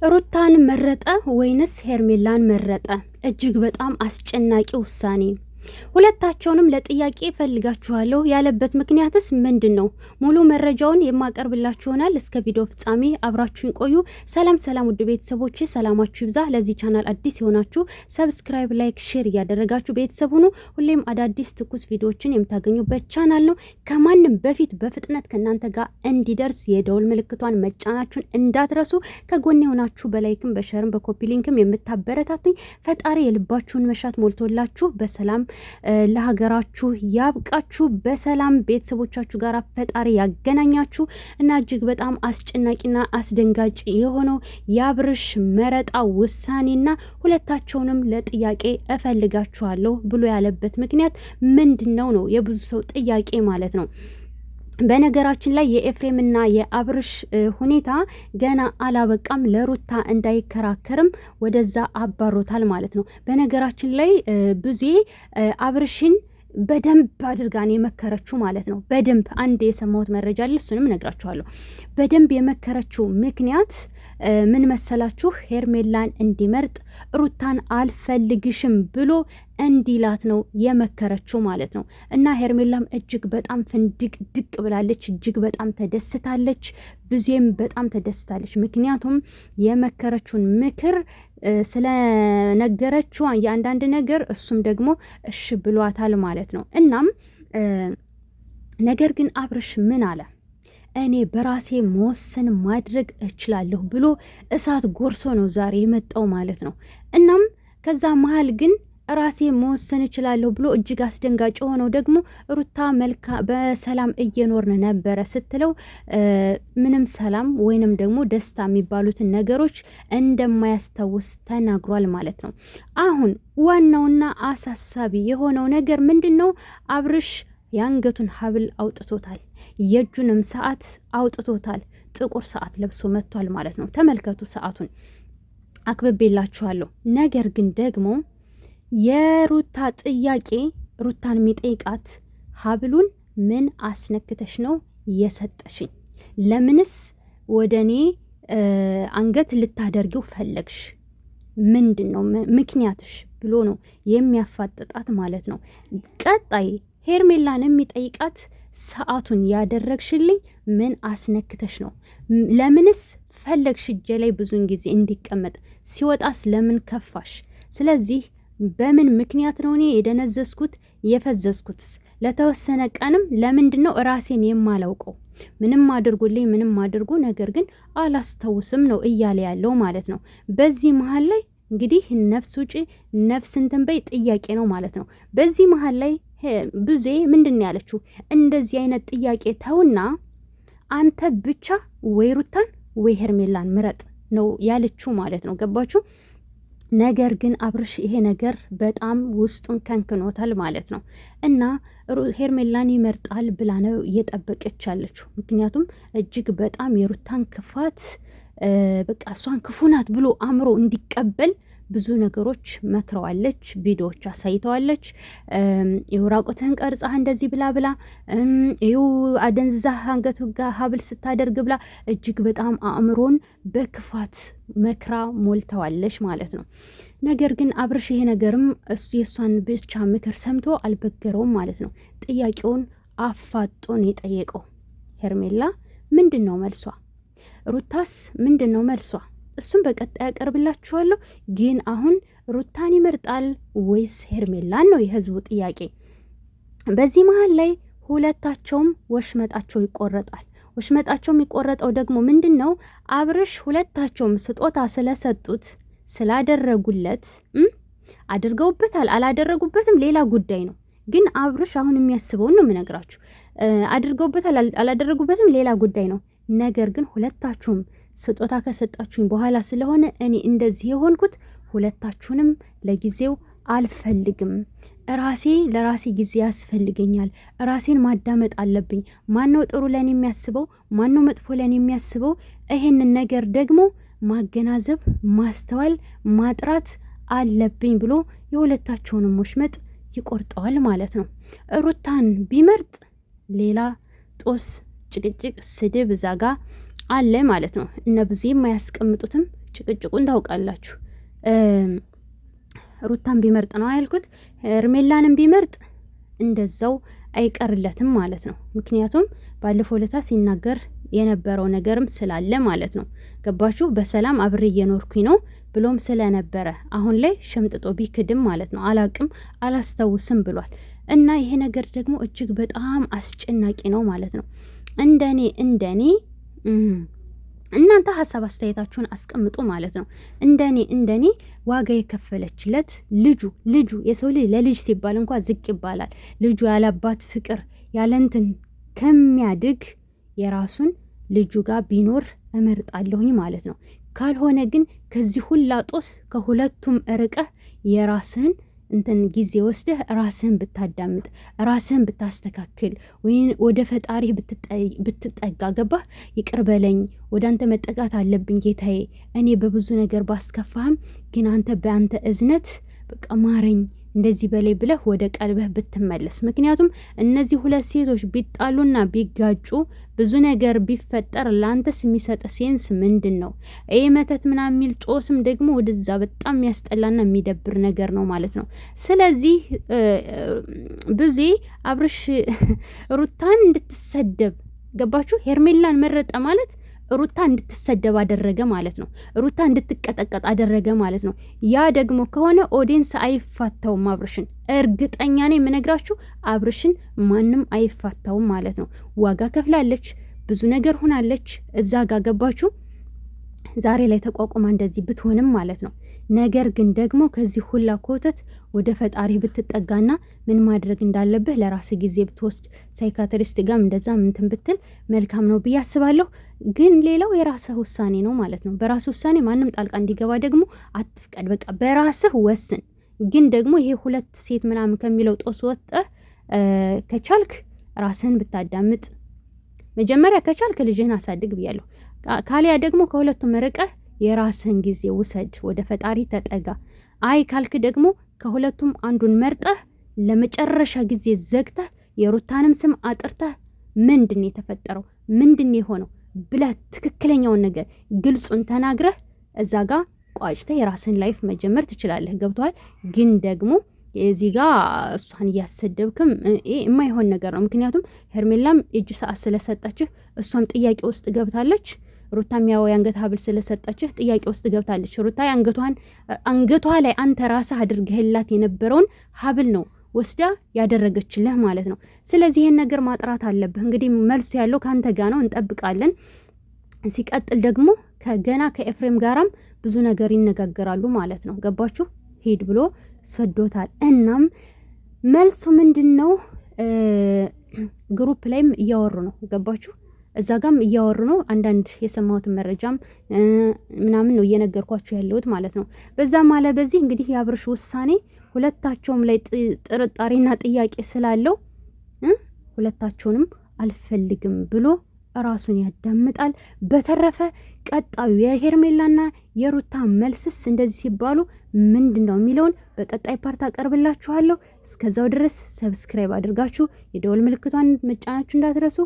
ሩታን መረጠ ወይንስ ሄርሜላን መረጠ? እጅግ በጣም አስጨናቂ ውሳኔ። ሁለታቸውንም ለጥያቄ ፈልጋችኋለሁ ያለበት ምክንያትስ ምንድን ነው? ሙሉ መረጃውን የማቀርብላችሁ ይሆናል። እስከ ቪዲዮ ፍጻሜ አብራችሁን ቆዩ። ሰላም ሰላም፣ ውድ ቤተሰቦች ሰላማችሁ ይብዛ። ለዚህ ቻናል አዲስ የሆናችሁ ሰብስክራይብ፣ ላይክ፣ ሼር እያደረጋችሁ ቤተሰብ ሁኑ። ሁሌም አዳዲስ ትኩስ ቪዲዮዎችን የምታገኙበት ቻናል ነው። ከማንም በፊት በፍጥነት ከእናንተ ጋር እንዲደርስ የደውል ምልክቷን መጫናችሁን እንዳትረሱ። ከጎን የሆናችሁ በላይክም በሸርም በኮፒ ሊንክም የምታበረታቱኝ ፈጣሪ የልባችሁን መሻት ሞልቶላችሁ በሰላም ለሀገራችሁ ያብቃችሁ። በሰላም ቤተሰቦቻችሁ ጋር ፈጣሪ ያገናኛችሁ እና እጅግ በጣም አስጨናቂና አስደንጋጭ የሆነው የአብርሽ መረጣ ውሳኔና ሁለታቸውንም ለጥያቄ እፈልጋችኋለሁ ብሎ ያለበት ምክንያት ምንድነው ነው የብዙ ሰው ጥያቄ ማለት ነው። በነገራችን ላይ የኤፍሬምና የአብርሽ ሁኔታ ገና አላበቃም። ለሩታ እንዳይከራከርም ወደዛ አባሮታል ማለት ነው። በነገራችን ላይ ብዙ አብርሽን በደንብ አድርጋን የመከረችው ማለት ነው። በደንብ አንድ የሰማሁት መረጃ አለ፣ እሱንም እነግራችኋለሁ። በደንብ የመከረችው ምክንያት ምን መሰላችሁ? ሄርሜላን እንዲመርጥ ሩታን አልፈልግሽም ብሎ እንዲላት ነው የመከረችው ማለት ነው። እና ሄርሜላም እጅግ በጣም ፍንድቅ ድቅ ብላለች፣ እጅግ በጣም ተደስታለች። ብዙም በጣም ተደስታለች። ምክንያቱም የመከረችውን ምክር ስለነገረችው የአንዳንድ ነገር እሱም ደግሞ እሺ ብሏታል ማለት ነው። እናም ነገር ግን አብርሽ ምን አለ? እኔ በራሴ መወሰን ማድረግ እችላለሁ ብሎ እሳት ጎርሶ ነው ዛሬ የመጣው ማለት ነው። እናም ከዛ መሀል ግን ራሴ መወሰን እችላለሁ ብሎ እጅግ አስደንጋጭ ሆነው ደግሞ ሩታ በሰላም እየኖርን ነበረ ስትለው ምንም ሰላም ወይንም ደግሞ ደስታ የሚባሉትን ነገሮች እንደማያስታውስ ተናግሯል ማለት ነው። አሁን ዋናውና አሳሳቢ የሆነው ነገር ምንድን ነው? አብርሽ የአንገቱን ሀብል አውጥቶታል፣ የእጁንም ሰዓት አውጥቶታል። ጥቁር ሰዓት ለብሶ መጥቷል ማለት ነው። ተመልከቱ፣ ሰዓቱን አክብቤላችኋለሁ። ነገር ግን ደግሞ የሩታ ጥያቄ ሩታን የሚጠይቃት ሀብሉን ምን አስነክተሽ ነው የሰጠሽኝ? ለምንስ ወደ እኔ አንገት ልታደርጊው ፈለግሽ? ምንድን ነው ምክንያትሽ ብሎ ነው የሚያፋጥጣት ማለት ነው። ቀጣይ ሄርሜላን የሚጠይቃት ሰዓቱን ያደረግሽልኝ ምን አስነክተሽ ነው? ለምንስ ፈለግሽ እጄ ላይ ብዙን ጊዜ እንዲቀመጥ? ሲወጣስ ለምን ከፋሽ? ስለዚህ በምን ምክንያት ነው እኔ የደነዘዝኩት የፈዘዝኩትስ? ለተወሰነ ቀንም ለምንድን ነው ራሴን የማላውቀው? ምንም አድርጉልኝ ምንም አድርጉ፣ ነገር ግን አላስታውስም ነው እያለ ያለው ማለት ነው። በዚህ መሀል ላይ እንግዲህ ነፍስ ውጪ ነፍስ እንትን በይ ጥያቄ ነው ማለት ነው። በዚህ መሀል ላይ ብዙ ምንድን ያለችው? እንደዚህ አይነት ጥያቄ ተውና አንተ ብቻ ወይ ሩታን ወይ ሄርሜላን ምረጥ ነው ያለችው ማለት ነው። ገባችሁ? ነገር ግን አብርሽ ይሄ ነገር በጣም ውስጡን ከንክኖታል ማለት ነው። እና ሄርሜላን ይመርጣል ብላ ነው እየጠበቀች ያለችው። ምክንያቱም እጅግ በጣም የሩታን ክፋት በቃ እሷን ክፉ ናት ብሎ አእምሮ እንዲቀበል ብዙ ነገሮች መክረዋለች፣ ቪዲዮዎች አሳይተዋለች። ይኸው ራቁትህን ቀርጻህ እንደዚህ ብላ ብላ፣ ይኸው አደንዝዛህ አንገቱ ጋር ሀብል ስታደርግ ብላ እጅግ በጣም አእምሮን በክፋት መክራ ሞልተዋለች ማለት ነው። ነገር ግን አብርሽ ይሄ ነገርም እሱ የእሷን ብቻ ምክር ሰምቶ አልበገረውም ማለት ነው። ጥያቄውን አፋጦን የጠየቀው ሄርሜላ ምንድን ነው መልሷ? ሩታስ ምንድን ነው መልሷ? እሱም በቀጣይ ያቀርብላችኋለሁ። ግን አሁን ሩታን ይመርጣል ወይስ ሄርሜላን ነው የህዝቡ ጥያቄ። በዚህ መሀል ላይ ሁለታቸውም ወሽመጣቸው ይቆረጣል። ወሽመጣቸው የሚቆረጠው ደግሞ ምንድን ነው? አብርሽ ሁለታቸውም ስጦታ ስለሰጡት ስላደረጉለት አድርገውበታል አላደረጉበትም ሌላ ጉዳይ ነው። ግን አብርሽ አሁን የሚያስበውን ነው የምነግራችሁ። አድርገውበታል አላደረጉበትም ሌላ ጉዳይ ነው። ነገር ግን ሁለታችሁም ስጦታ ከሰጣችሁኝ በኋላ ስለሆነ እኔ እንደዚህ የሆንኩት ሁለታችሁንም ለጊዜው አልፈልግም። ለራሴ ጊዜ ያስፈልገኛል። ራሴን ማዳመጥ አለብኝ። ማነው ጥሩ ለኔ የሚያስበው? ማነው መጥፎ ለኔ የሚያስበው? ይሄንን ነገር ደግሞ ማገናዘብ፣ ማስተዋል፣ ማጥራት አለብኝ ብሎ የሁለታቸውንም ወሽመጥ ይቆርጠዋል ማለት ነው። ሩታን ቢመርጥ ሌላ ጦስ፣ ጭቅጭቅ፣ ስድብ ዛጋ አለ ማለት ነው። እነ ብዙ የማያስቀምጡትም ጭቅጭቁን ታውቃላችሁ። ሩታን ቢመርጥ ነው ያልኩት። ሄርሜላንም ቢመርጥ እንደዛው አይቀርለትም ማለት ነው። ምክንያቱም ባለፈው ለታ ሲናገር የነበረው ነገርም ስላለ ማለት ነው። ገባችሁ? በሰላም አብሬ እየኖርኩኝ ነው ብሎም ስለነበረ አሁን ላይ ሸምጥጦ ቢክድም ማለት ነው አላቅም አላስታውስም ብሏል። እና ይሄ ነገር ደግሞ እጅግ በጣም አስጨናቂ ነው ማለት ነው። እንደኔ እናንተ ሀሳብ አስተያየታችሁን አስቀምጡ ማለት ነው። እንደኔ ዋጋ የከፈለችለት ልጁ የሰው ልጅ ለልጅ ሲባል እንኳ ዝቅ ይባላል። ልጁ ያለአባት ፍቅር ያለንትን ከሚያድግ የራሱን ልጁ ጋር ቢኖር እመርጣለሁኝ ማለት ነው። ካልሆነ ግን ከዚህ ሁላ ጦስ ከሁለቱም ርቀህ የራስህን እንትን ጊዜ ወስደህ ራስህን ብታዳምጥ ራስህን ብታስተካክል ወይም ወደ ፈጣሪ ብትጠጋ ገባህ? ይቅር በለኝ ወደ አንተ መጠጋት አለብኝ ጌታዬ፣ እኔ በብዙ ነገር ባስከፋህም ግን አንተ በአንተ እዝነት በቃ ማረኝ እንደዚህ በላይ ብለህ ወደ ቀልበህ ብትመለስ። ምክንያቱም እነዚህ ሁለት ሴቶች ቢጣሉና ቢጋጩ ብዙ ነገር ቢፈጠር ለአንተስ የሚሰጥ ሴንስ ምንድን ነው? ይህ መተት ምናምን የሚል ጦስም ደግሞ ወደዛ በጣም የሚያስጠላና የሚደብር ነገር ነው ማለት ነው። ስለዚህ ብዙ አብርሽ ሩታን እንድትሰደብ ገባችሁ? ሄርሜላን መረጠ ማለት ሩታ እንድትሰደብ አደረገ ማለት ነው። ሩታ እንድትቀጠቀጥ አደረገ ማለት ነው። ያ ደግሞ ከሆነ ኦዲየንስ አይፋታውም አብርሽን። እርግጠኛ ነኝ የምነግራችሁ አብርሽን ማንም አይፋታውም ማለት ነው። ዋጋ ከፍላለች፣ ብዙ ነገር ሆናለች። እዛ ጋር ገባችሁ? ዛሬ ላይ ተቋቁማ እንደዚህ ብትሆንም ማለት ነው። ነገር ግን ደግሞ ከዚህ ሁላ ኮተት ወደ ፈጣሪ ብትጠጋና ምን ማድረግ እንዳለብህ ለራስ ጊዜ ብትወስድ ሳይካትሪስት ጋር እንደዛ ምንትን ብትል መልካም ነው ብዬ አስባለሁ። ግን ሌላው የራስህ ውሳኔ ነው ማለት ነው። በራስህ ውሳኔ ማንም ጣልቃ እንዲገባ ደግሞ አትፍቀድ። በቃ በራስህ ወስን። ግን ደግሞ ይሄ ሁለት ሴት ምናምን ከሚለው ጦስ ወጥተህ ከቻልክ ራስህን ብታዳምጥ መጀመሪያ ከቻልክ ልጅህን አሳድግ ብያለሁ። ካሊያ ደግሞ ከሁለቱም ርቀህ የራስህን ጊዜ ውሰድ፣ ወደ ፈጣሪ ተጠጋ። አይ ካልክ ደግሞ ከሁለቱም አንዱን መርጠህ ለመጨረሻ ጊዜ ዘግተህ የሩታንም ስም አጥርተህ ምንድን የተፈጠረው ምንድን የሆነው ብለህ ትክክለኛውን ነገር ግልጹን ተናግረህ እዛ ጋር ቋጭተህ የራስህን ላይፍ መጀመር ትችላለህ። ገብቶሃል? ግን ደግሞ እዚህ ጋር እሷን እያሰደብክም የማይሆን ነገር ነው። ምክንያቱም ሄርሜላም እጅ ሰዓት ስለሰጠችህ እሷም ጥያቄ ውስጥ ገብታለች። ሩታም ያው የአንገት ሀብል ስለሰጠችህ ጥያቄ ውስጥ ገብታለች። ሩታ አንገቷ ላይ አንተ ራስህ አድርገህላት የነበረውን ሀብል ነው ወስዳ ያደረገችልህ ማለት ነው። ስለዚህ ይሄን ነገር ማጥራት አለብህ። እንግዲህ መልሱ ያለው ካንተ ጋር ነው፣ እንጠብቃለን። ሲቀጥል ደግሞ ከኤፍሬም ጋራም ብዙ ነገር ይነጋገራሉ ማለት ነው። ገባችሁ? ሄድ ብሎ ሰዶታል። እናም መልሱ ምንድነው? ግሩፕ ላይም እያወሩ ነው። ገባችሁ? እዛ ጋም እያወሩ ነው። አንዳንድ የሰማሁትን መረጃም ምናምን ነው እየነገርኳችሁ ያለሁት ማለት ነው። በዛም አለ በዚህ እንግዲህ የአብርሽ ውሳኔ ሁለታቸውም ላይ ጥርጣሬና ጥያቄ ስላለው ሁለታቸውንም አልፈልግም ብሎ ራሱን ያዳምጣል። በተረፈ ቀጣዩ የሄርሜላና የሩታ መልስስ እንደዚህ ሲባሉ ምንድነው የሚለውን በቀጣይ ፓርት አቀርብላችኋለሁ። እስከዛው ድረስ ሰብስክራይብ አድርጋችሁ የደወል ምልክቷን መጫናችሁ እንዳትረሱ።